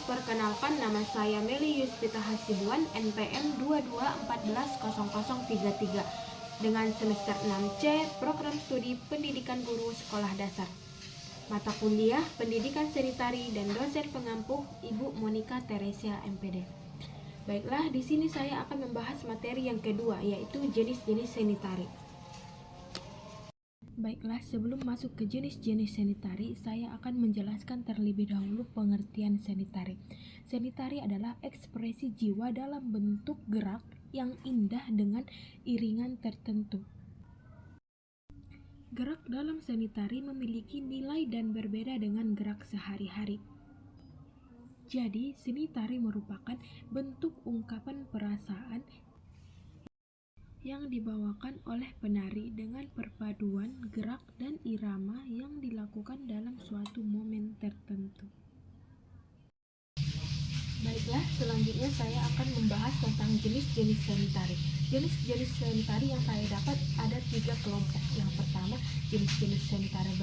Perkenalkan, nama saya Meli Yuspita Hasibuan, NPM 22140033 dengan semester 6C Program Studi Pendidikan Guru Sekolah Dasar. Mata kuliah Pendidikan Sanitari dan dosen pengampu Ibu Monica Teresia MPD. Baiklah, di sini saya akan membahas materi yang kedua, yaitu jenis-jenis sanitari. Baiklah, sebelum masuk ke jenis-jenis sanitari, saya akan menjelaskan terlebih dahulu pengertian sanitari. Sanitari adalah ekspresi jiwa dalam bentuk gerak yang indah dengan iringan tertentu. Gerak dalam sanitari memiliki nilai dan berbeda dengan gerak sehari-hari. Jadi, sanitari merupakan bentuk ungkapan perasaan yang dibawakan oleh penari dengan perpaduan gerak dan irama yang dilakukan dalam suatu momen tertentu. Baiklah, selanjutnya saya akan membahas tentang jenis-jenis sanitari. Jenis-jenis sanitari yang saya dapat ada 3 kelompok. Yang pertama, jenis-jenis sanitari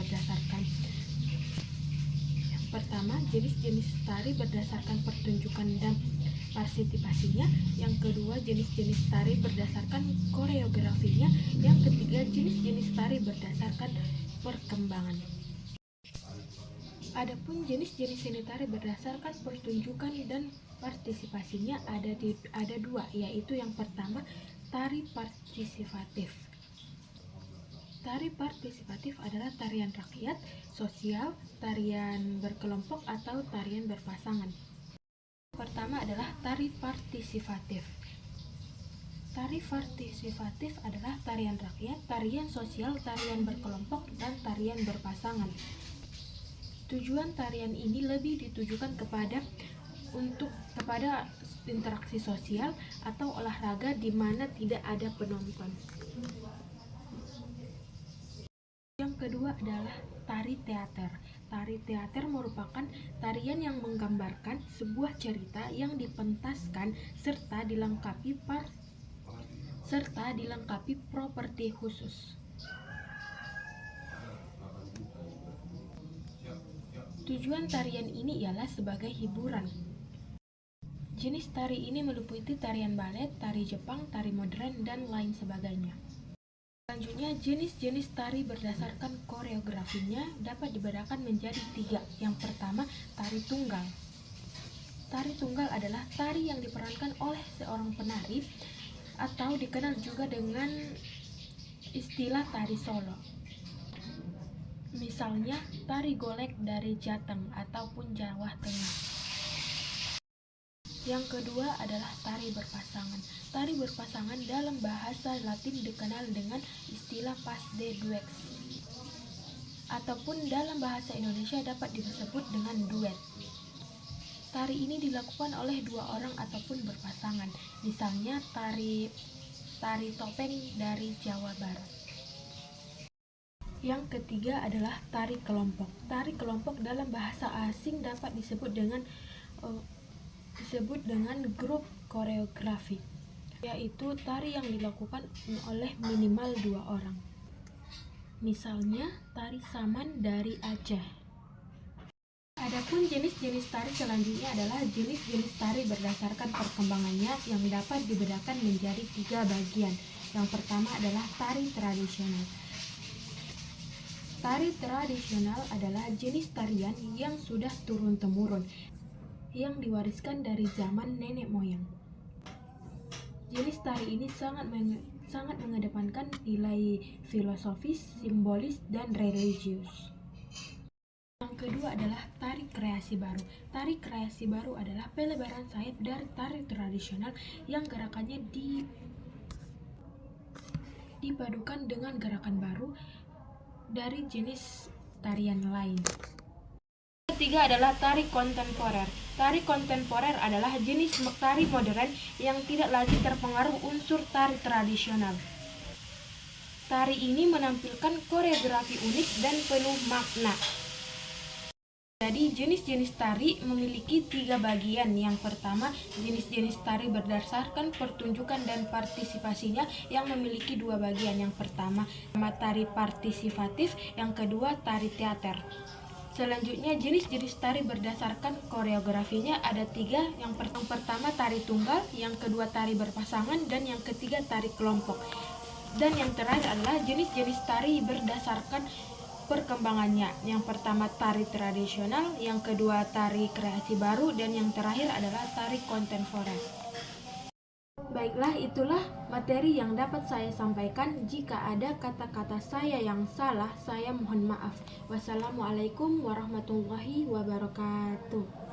jenis-jenis tari berdasarkan pertunjukan dan partisipasinya. Yang kedua, jenis-jenis tari berdasarkan koreografinya. Yang ketiga, jenis-jenis tari berdasarkan perkembangan. Adapun jenis-jenis sanitari berdasarkan pertunjukan dan partisipasinya ada 2, yaitu yang pertama, tari partisipatif. Tari partisipatif adalah tarian rakyat, sosial, tarian berkelompok, atau tarian berpasangan. Pertama adalah tari partisipatif. Tari partisipatif adalah tarian rakyat, tarian sosial, tarian berkelompok, dan tarian berpasangan. Tujuan tarian ini lebih ditujukan kepada interaksi sosial atau olahraga di mana tidak ada penonton. Yang kedua adalah tari teater. Tari teater merupakan tarian yang menggambarkan sebuah cerita yang dipentaskan serta dilengkapi properti khusus. Tujuan tarian ini ialah sebagai hiburan. Jenis tari ini meliputi tarian balet, tari Jepang, tari modern, dan lain sebagainya. Selanjutnya, jenis-jenis tari berdasarkan koreografinya dapat dibedakan menjadi 3. Yang pertama, tari tunggal. Tari tunggal adalah tari yang diperankan oleh seorang penari atau dikenal juga dengan istilah tari solo. Misalnya, tari golek dari Jateng ataupun Jawa Tengah. Yang kedua adalah tari berpasangan. Tari berpasangan dalam bahasa Latin dikenal dengan istilah pas de deux, ataupun dalam bahasa Indonesia dapat disebut dengan duet. Tari ini dilakukan oleh 2 orang ataupun berpasangan. Misalnya tari topeng dari Jawa Barat. Yang ketiga adalah tari kelompok. Tari kelompok dalam bahasa asing dapat disebut dengan grup koreografi, yaitu tari yang dilakukan oleh minimal 2 orang. Misalnya tari saman dari Aceh. Adapun jenis-jenis tari selanjutnya adalah jenis-jenis tari berdasarkan perkembangannya yang dapat dibedakan menjadi 3 bagian. Yang pertama adalah tari tradisional. Tari tradisional adalah jenis tarian yang sudah turun-temurun, yang diwariskan dari zaman nenek moyang. Jenis tari ini sangat mengedepankan nilai filosofis, simbolis, dan religius. Yang kedua adalah tari kreasi baru. Tari kreasi baru adalah pelebaran sayap dari tari tradisional yang gerakannya dipadukan dengan gerakan baru dari jenis tarian lain. Ketiga adalah tari kontemporer. Tari kontemporer adalah jenis tari modern yang tidak lagi terpengaruh unsur tari tradisional. Tari ini menampilkan koreografi unik dan penuh makna. Jadi, jenis-jenis tari memiliki 3 bagian. Yang pertama, jenis-jenis tari berdasarkan pertunjukan dan partisipasinya yang memiliki 2 bagian. Yang pertama, tari partisipatif, yang kedua, tari teater. Selanjutnya, jenis-jenis tari berdasarkan koreografinya ada 3. Yang pertama tari tunggal, yang kedua tari berpasangan, dan yang ketiga tari kelompok. Dan yang terakhir adalah jenis-jenis tari berdasarkan perkembangannya. Yang pertama tari tradisional, yang kedua tari kreasi baru, dan yang terakhir adalah tari kontemporer. Baiklah, itulah materi yang dapat saya sampaikan. Jika ada kata-kata saya yang salah, saya mohon maaf. Wassalamualaikum warahmatullahi wabarakatuh.